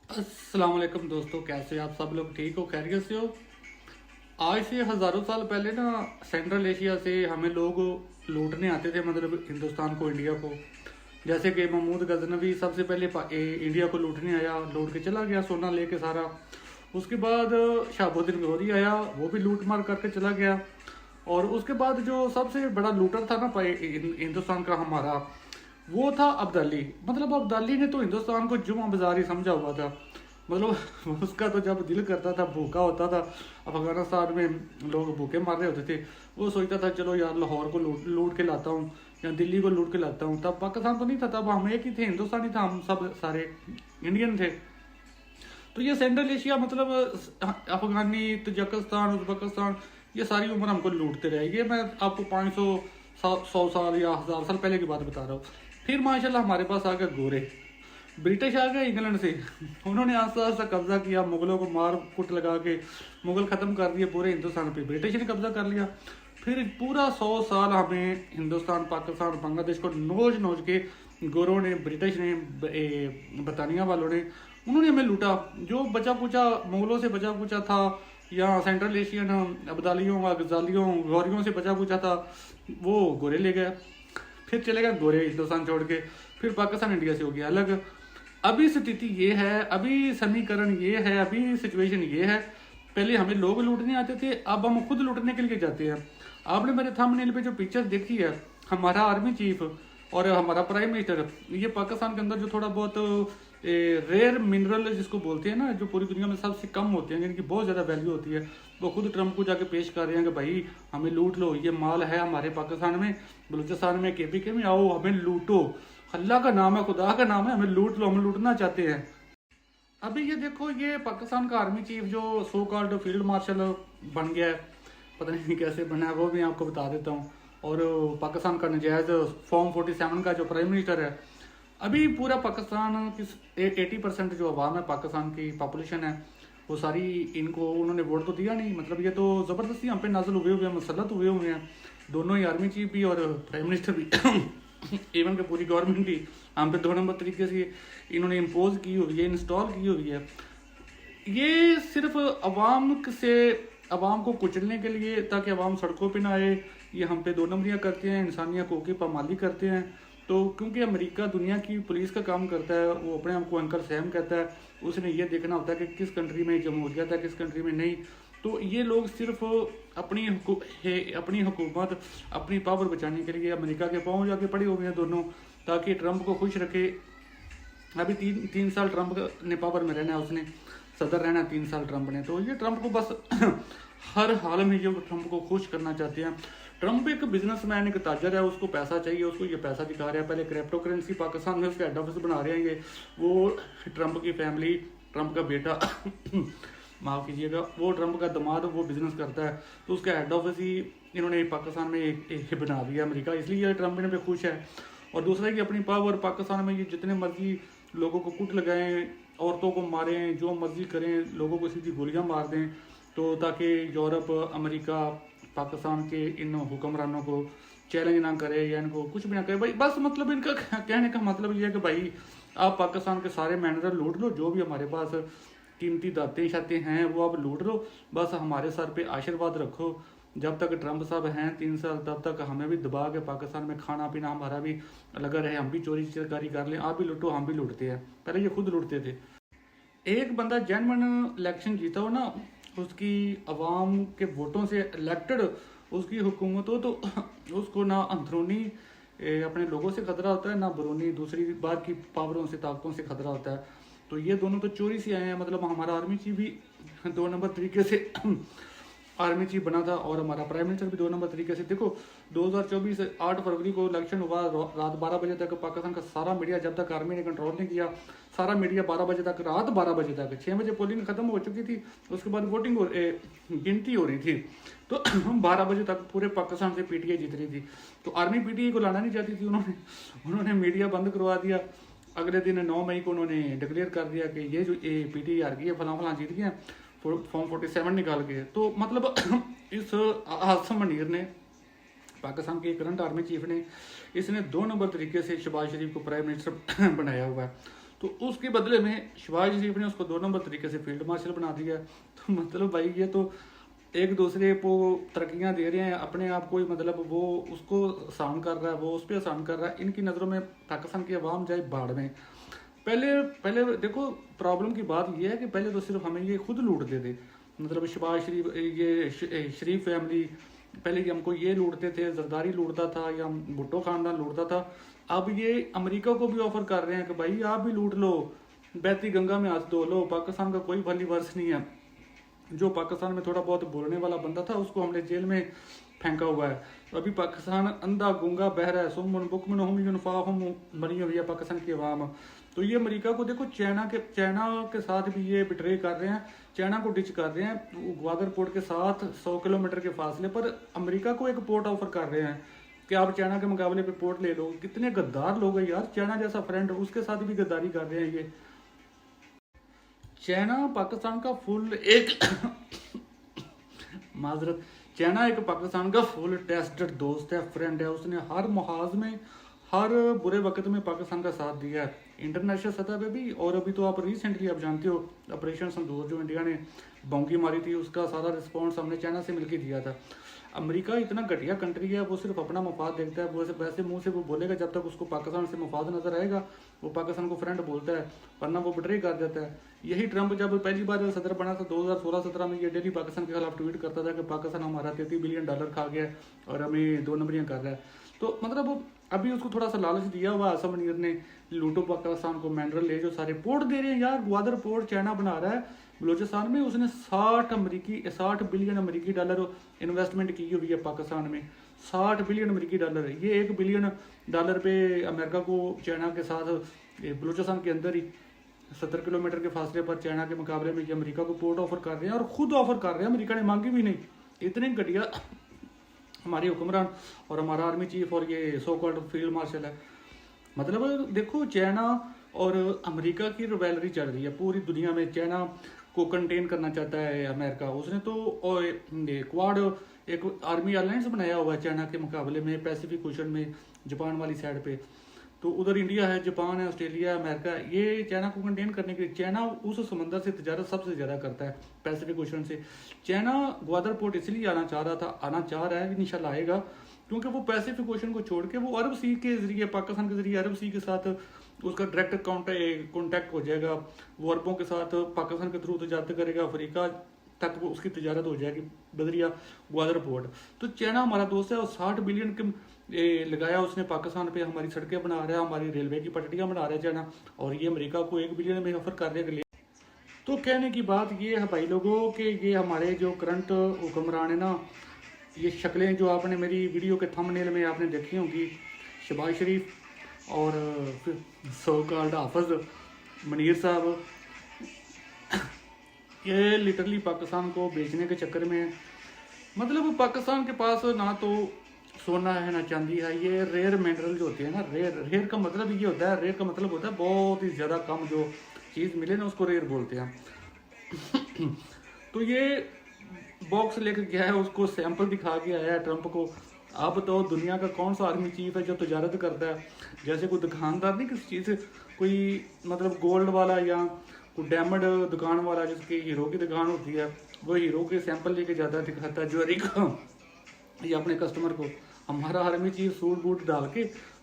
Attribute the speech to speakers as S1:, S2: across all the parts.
S1: अस्सलाम वालेकुम दोस्तों, कैसे आप सब लोग? ठीक हो, खैरियत से हो? आज से हज़ारों साल पहले ना सेंट्रल एशिया से हमें लोग लूटने आते थे, मतलब हिंदुस्तान को, इंडिया को। जैसे कि महमूद गजनवी सबसे पहले इंडिया को लूटने आया, लूट के चला गया सोना लेके सारा। उसके बाद शहाबुद्दीन गौरी आया, वो भी लूट मार करके चला गया। और उसके बाद जो सबसे बड़ा लूटर था ना हिंदुस्तान का हमारा, वो था अब्दाली। मतलब अब्दाली ने तो हिंदुस्तान को जुमा बाजार ही समझा हुआ था। मतलब उसका तो जब दिल करता था, भूखा होता था, अफगानिस्तान में लोग भूखे मार रहे होते थे, वो सोचता था चलो यार लाहौर को लूट लूट के लाता हूँ या दिल्ली को लूट के लाता हूँ। तब पाकिस्तान तो नहीं था, तब हम एक ही थे, हिंदुस्तानी था, हम सब सारे इंडियन थे। तो ये सेंट्रल एशिया मतलब अफगानी, तजाकिस्तान, उज्बेकिस्तान, ये सारी उम्र हमको लूटते रहे। ये मैं आपको 500 साल या 1000 साल पहले की बात बता रहा हूँ। फिर माशाल्लाह हमारे पास आ गए गोरे, ब्रिटिश आ गए इंग्लैंड से। उन्होंने आस्ता आस्ता कब्जा किया, मुगलों को मार कुट लगा के मुगल ख़त्म कर दिए पूरे हिंदुस्तान पे, ब्रिटिश ने कब्जा कर लिया। फिर पूरा 100 साल हमें हिंदुस्तान, पाकिस्तान, बांग्लादेश को नोच नोच के गोरों ने, ब्रिटिश ने, बरतानिया वालों ने, उन्होंने हमें लूटा। जो बचा कुचा मुगलों से बचा कुचा था, या सेंट्रल एशियन अब्दालियों, गजालियों, गौरियों से बचा कुचा था, वो गोरे ले गए। फिर चले गए गोरे हिंदुस्तान छोड़ के, फिर पाकिस्तान इंडिया से हो गया अलग। अभी स्थिति ये है, अभी समीकरण ये है, अभी सिचुएशन ये है। पहले हमें लोग लूटने आते थे, अब हम खुद लूटने के लिए जाते हैं। आपने मेरे थंबनेल पे जो पिक्चर देखी है, हमारा आर्मी चीफ और हमारा प्राइम मिनिस्टर, ये पाकिस्तान के अंदर जो थोड़ा बहुत रेयर मिनरल जिसको बोलते हैं ना, जो पूरी दुनिया में सबसे कम होते हैं, जिनकी बहुत ज़्यादा वैल्यू होती है, वो खुद ट्रंप को जाके पेश कर रहे हैं कि भाई हमें लूट लो, ये माल है हमारे पाकिस्तान में, बलूचिस्तान में, केपीके में, आओ हमें लूटो। अल्लाह का नाम है, खुदा का नाम है, हमें लूट लो, हम लूटना चाहते हैं। अभी ये देखो, ये पाकिस्तान का आर्मी चीफ जो सो कॉल्ड फील्ड मार्शल बन गया है, पता नहीं कैसे बना है, वो भी आपको बता देता हूँ। और पाकिस्तान का नजायज फॉर्म 47 का जो प्राइम मिनिस्टर है। अभी पूरा पाकिस्तान किस 80% जो आवाम है, पाकिस्तान की पॉपुलेशन है, वो सारी इनको उन्होंने वोट तो दिया नहीं। मतलब ये तो ज़बरदस्ती हम पे नाजुल हुए हुए हैं, मुसलत हुए हुए हैं, दोनों ही, आर्मी चीफ भी और प्राइम मिनिस्टर भी। इवन के पूरी गवर्नमेंट ही हम पे 2 नंबर तरीके से इन्होंने इम्पोज की हुई है, इंस्टॉल की हुई है। ये सिर्फ अवाम को कुचलने के लिए, ताकि अवाम सड़कों पे ना आए। ये हम पे 2 नंबरियाँ करते हैं, इंसानियत को की पामाली करते हैं। तो क्योंकि अमेरिका दुनिया की पुलिस का काम करता है, वो अपने आप को अंकर सैम कहता है, उसने ये देखना होता है कि किस कंट्री में जमहूरियत है, किस कंट्री में नहीं। तो ये लोग सिर्फ अपनी हुकूमत, अपनी पावर बचाने के लिए अमेरिका के पाँव जाके पड़े हुए हैं दोनों, ताकि ट्रंप को खुश रखे। अभी तीन तीन साल ट्रंप ने पावर में रहना है, उसने सदर रहना है 3 साल ट्रंप ने। तो ये ट्रंप को बस हर हाल में ये ट्रंप को खुश करना चाहते हैं। ट्रंप एक बिजनेसमैन, एक ताजर है, उसको पैसा चाहिए, उसको ये पैसा दिखा रहा है। पहले क्रिप्टो करेंसी पाकिस्तान में उसका हेड ऑफिस बना रहे हैं ये, वो ट्रंप की फैमिली, ट्रंप का बेटा माफ़ कीजिएगा, वो ट्रंप का दामाद, वो बिजनेस करता है, तो उसका हेड ऑफिस ही इन्होंने पाकिस्तान में एक बना दिया अमेरिका, इसलिए ट्रंप इन पे खुश है। और दूसरा कि अपनी पावर पाकिस्तान में ये जितने मर्जी लोगों को कुट लगाएं, औरतों को मारें, जो मर्जी करें, लोगों को सीधी गोलियां मार दें, तो ताकि यूरोप, अमेरिका पाकिस्तान के इन हुक्मरानों को चैलेंज ना करे या इनको कुछ भी ना करे। भाई बस मतलब इनका कहने का मतलब ये है कि भाई आप पाकिस्तान के सारे मिनरल लूट लो, जो भी हमारे पास कीमती दातें शातें हैं वो आप लूट लो, बस हमारे सर पे आशीर्वाद रखो। जब तक ट्रंप साहब हैं 3 साल, तब तक हमें भी दबा के पाकिस्तान में खाना पीना हमारा भी लगा रहे, हम भी चोरी चकारी कर लें, आप भी लूटो हम भी लूटते हैं। पहले ये खुद लूटते थे। एक बंदा जेन्युइन इलेक्शन जीता हो ना, उसकी आवाम के वोटों से इलेक्टेड उसकी हुकूमत हो, तो उसको ना अंदरूनी अपने लोगों से खतरा होता है, ना बरूनी दूसरी बार की पावरों से, ताकतों से खतरा होता है। तो ये दोनों तो चोरी से आए हैं। मतलब हमारा आर्मी चीफ भी 2 नंबर तरीके से आर्मी चीफ बना था, और हमारा प्राइम मिनिस्टर भी 2 नंबर तरीके से। देखो 2024 8 फरवरी को इलेक्शन हुआ, रात 12 बजे तक पाकिस्तान का सारा मीडिया, जब तक आर्मी ने कंट्रोल नहीं किया, सारा मीडिया 12 बजे तक, रात 12 बजे तक, 6 बजे पोलिंग खत्म हो चुकी थी, उसके बाद वोटिंग गिनती हो रही थी, तो 12 बजे तक पूरे पाकिस्तान से पीटीआई जीत रही थी। तो आर्मी पीटीआई को लाना नहीं चाहती थी, उन्होंने मीडिया बंद करवा दिया। अगले दिन 9 मई को उन्होंने डिक्लेयर कर दिया कि ये जो पीटीआई हार गई है, फलां फलां जीत गए, फॉर्म 47 निकाल के। तो मतलब इस आसम मनीर ने, पाकिस्तान के करंट आर्मी चीफ ने, इसने 2 नंबर तरीके से शहबाज शरीफ को प्राइम मिनिस्टर बनाया हुआ है। तो उसके बदले में शहबाज शरीफ ने उसको 2 नंबर तरीके से फील्ड मार्शल बना दिया। तो मतलब भाई ये तो एक दूसरे को तरक्कियां दे रहे हैं, अपने आप को ही मतलब वो उसको आसान कर रहा है, वो उस पर आसान कर रहा है। इनकी नज़रों में पाकिस्तान की आवाम जाए बाढ़ में। पहले पहले देखो प्रॉब्लम की बात ये है कि पहले तो सिर्फ हमें ये खुद लूटते थे, मतलब शहबाज शरीफ, ये शरीफ फैमिली, पहले कि हमको ये लूटते थे, जरदारी लूटता था या भुट्टो खानदान लूटता था। अब ये अमेरिका को भी ऑफर कर रहे हैं कि भाई आप भी लूट लो, बहती गंगा में हाथ धो लो, पाकिस्तान का कोई भली वर्ष नहीं है। जो पाकिस्तान में थोड़ा बहुत बोलने वाला बंदा था उसको हमने जेल में फेंका हुआ है। तो अभी पाकिस्तान अंधा गूंगा बहरा है, सुमन बुकमन हम यूनफाहम बनी हुई है पाकिस्तान की आवाम। तो ये अमेरिका को देखो, चाइना के साथ भी ये बिट्रे कर रहे हैं, चाइना को डिच कर रहे हैं। ग्वादर पोर्ट के साथ 100 किलोमीटर के फासले पर अमेरिका को एक पोर्ट ऑफर कर रहे हैं कि आप चाइना के मुकाबले पे पोर्ट ले लो। कितने गद्दार लोग हैं यार, चाइना जैसा फ्रेंड उसके साथ भी गद्दारी कर रहे हैं ये। चाइना पाकिस्तान का फुल एक माजरत, चाइना एक पाकिस्तान का फुल टेस्टेड दोस्त है, फ्रेंड है। उसने हर मुहाज में, हर बुरे वक्त में पाकिस्तान का साथ दिया है, इंटरनेशनल सतह पे भी। और अभी तो आप रिसेंटली आप जानते हो ऑपरेशन सिंदूर जो इंडिया ने बॉन्की मारी थी, उसका सारा रिस्पॉन्स हमने चाइना से मिलकर दिया था। अमेरिका इतना घटिया कंट्री है, वो सिर्फ अपना मफाद देखता है। वो वैसे मुंह से वो बोलेगा, जब तक उसको पाकिस्तान से मफाद नजर आएगा वो पाकिस्तान को फ्रेंड बोलता है, वरना वो बिट्रे कर देता है। यही ट्रंप जब पहली बार सदर बना था 2016-17 में, ये डेली पाकिस्तान के खिलाफ ट्वीट करता था कि पाकिस्तान हमारा $33 बिलियन खा गया और हमें 2 नंबरियां कर रहा है। तो मतलब अभी उसको थोड़ा सा लालच दिया हुआ आसम मुनीर ने, लूटो पाकिस्तान को, मिनरल ले जो सारे पोर्ट दे रहे हैं यार। ग्वादर पोर्ट चाइना बना रहा है बलोचिस्तान में, उसने 60 बिलियन अमेरिकी डॉलर इन्वेस्टमेंट की हुई है पाकिस्तान में। 60 बिलियन अमेरिकी डॉलर, ये $1 बिलियन पे अमेरिका को चाइना के साथ बलोचिस्तान के अंदर ही 70 किलोमीटर के फासले पर चाइना के मुकाबले में ये अमेरिका को पोर्ट ऑफर कर रहे हैं, और खुद ऑफर कर रहे हैं, अमेरिका ने मांगी भी नहीं। इतने घटिया हमारे हुक्मरान और हमारा आर्मी चीफ और ये सो कॉल्ड फील्ड मार्शल है। मतलब देखो चाइना और अमेरिका की रिवेलरी चल रही है पूरी दुनिया में। चाइना को कंटेन करना चाहता है अमेरिका, उसने तो क्वाड एक आर्मी अलायंस बनाया हुआ है चाइना के मुकाबले में, पैसिफिक ओशन में, जापान वाली साइड पे। तो उधर इंडिया है, जापान है, ऑस्ट्रेलिया है, अमेरिका है। ये चाइना को कंटेन करने के लिए, चाइना उस समंदर से तिजारत सबसे ज़्यादा करता है, पैसिफिक ओशन से। चाइना ग्वादर पोर्ट इसलिए आना चाह रहा है, इंशाल्लाह आएगा, क्योंकि वो पैसिफिक ओशन को छोड़ के वो अरब सी के जरिए, पाकिस्तान के जरिए अरब सी के साथ उसका डायरेक्ट कॉन्टैक्ट हो जाएगा। वो अरबों के साथ पाकिस्तान के थ्रू तजारत करेगा, अफ्रीका तक वो उसकी तजारत हो जाएगी बदरिया ग्वादर पोर्ट। तो चाइना हमारा दोस्त है और 60 बिलियन के लगाया उसने पाकिस्तान पे, हमारी सड़कें बना रहा है, हमारी रेलवे की पटरियां बना रहा है चाइना, और ये अमेरिका को 1 बिलियन में ऑफर कर रहे हैं। तो कहने की बात ये है भाई लोगों कि ये हमारे जो करंट हुक्मरान है ना, ये शक्लें जो आपने मेरी वीडियो के थंबनेल में आपने देखी होंगी, शहबाज शरीफ और सो कॉल्ड हाफिज मुनीर साहब, ये लिटरली पाकिस्तान को बेचने के चक्कर में, मतलब पाकिस्तान के पास ना तो सोना है ना चांदी है, ये रेयर मिनरल जो होते हैं ना, रेयर का मतलब ये होता है, रेयर का मतलब होता है बहुत ही ज़्यादा कम जो चीज़ मिले ना उसको रेयर बोलते हैं। तो ये बॉक्स लेकर गया है, उसको सैंपल दिखा के आया है ट्रंप को। आप बताओ दुनिया का कौन सा आर्मी चीफ है जो तजारत करता है? जैसे कोई दुकानदार नहीं किसी चीज़, कोई मतलब गोल्ड वाला या कोई डायमंड दुकान वाला जिसकी हीरो की दुकान होती है, वो हीरो के सैंपल लेके जाता है, दिखाता है ज्वेलरी का या अपने कस्टमर को। हमारा आर्मी चीफ सूट बूट डाल के,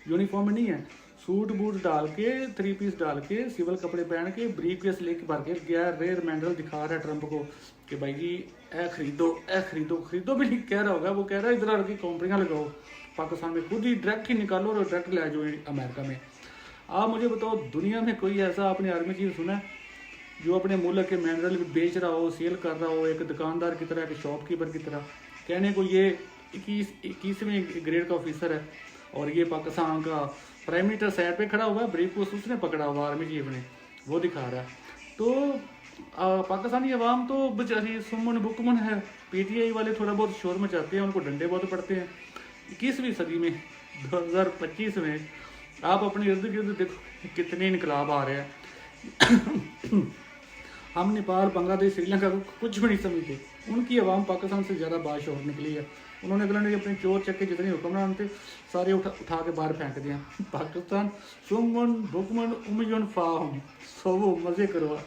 S1: यूनिफॉर्म में नहीं है, सूट बूट डाल के, 3 पीस डाल के, सिविल कपड़े पहन के, ब्रीफ केस लेके भर के गया, रेयर मिनरल दिखा रहा है ट्रंप को कि भाई जी ए खरीदो भी नहीं कह रहा होगा, वो कह रहा है इधर आके कंपनियां लगाओ पाकिस्तान में, खुद ही डायरेक्ट ही निकालो और डायरेक्ट ले जाओ अमेरिका में। आप मुझे बताओ दुनिया में कोई ऐसा आपने आर्मी चीफ सुना है जो अपने मुल्क के मिनरल बेच रहा हो, सेल कर रहा हो, एक दुकानदार की तरह, एक शॉपकीपर की तरह? कहने को ये 21वें ग्रेड का ऑफिसर है और ये पाकिस्तान का प्राइम मिनिस्टर साइड पे खड़ा हुआ है, ब्रीफ को उसने पकड़ा हुआ आर्मी चीफ ने, वो दिखा रहा है। तो पाकिस्तानी अवाम तो बेचारी सुमन बुकमन है, पीटीआई वाले थोड़ा बहुत शोर मचाते हैं, उनको डंडे बहुत पड़ते हैं। 21वीं सदी में 2025 में आप अपने इर्द गिर्द देखो कितने इनकलाब आ रहे हैं। हम नेपाल, बांग्लादेश, श्रीलंका को कुछ भी नहीं समझते, उनकी आवाम पाकिस्तान से ज़्यादा बाशोर निकली है। उन्होंने अगले ने अपने चोर चक्के जितने हुक्मरान थे सारे उठा के बाहर फेंक दिया। पाकिस्तान सुमन बुकमन उमजन फाहम, सोवो मज़े करो।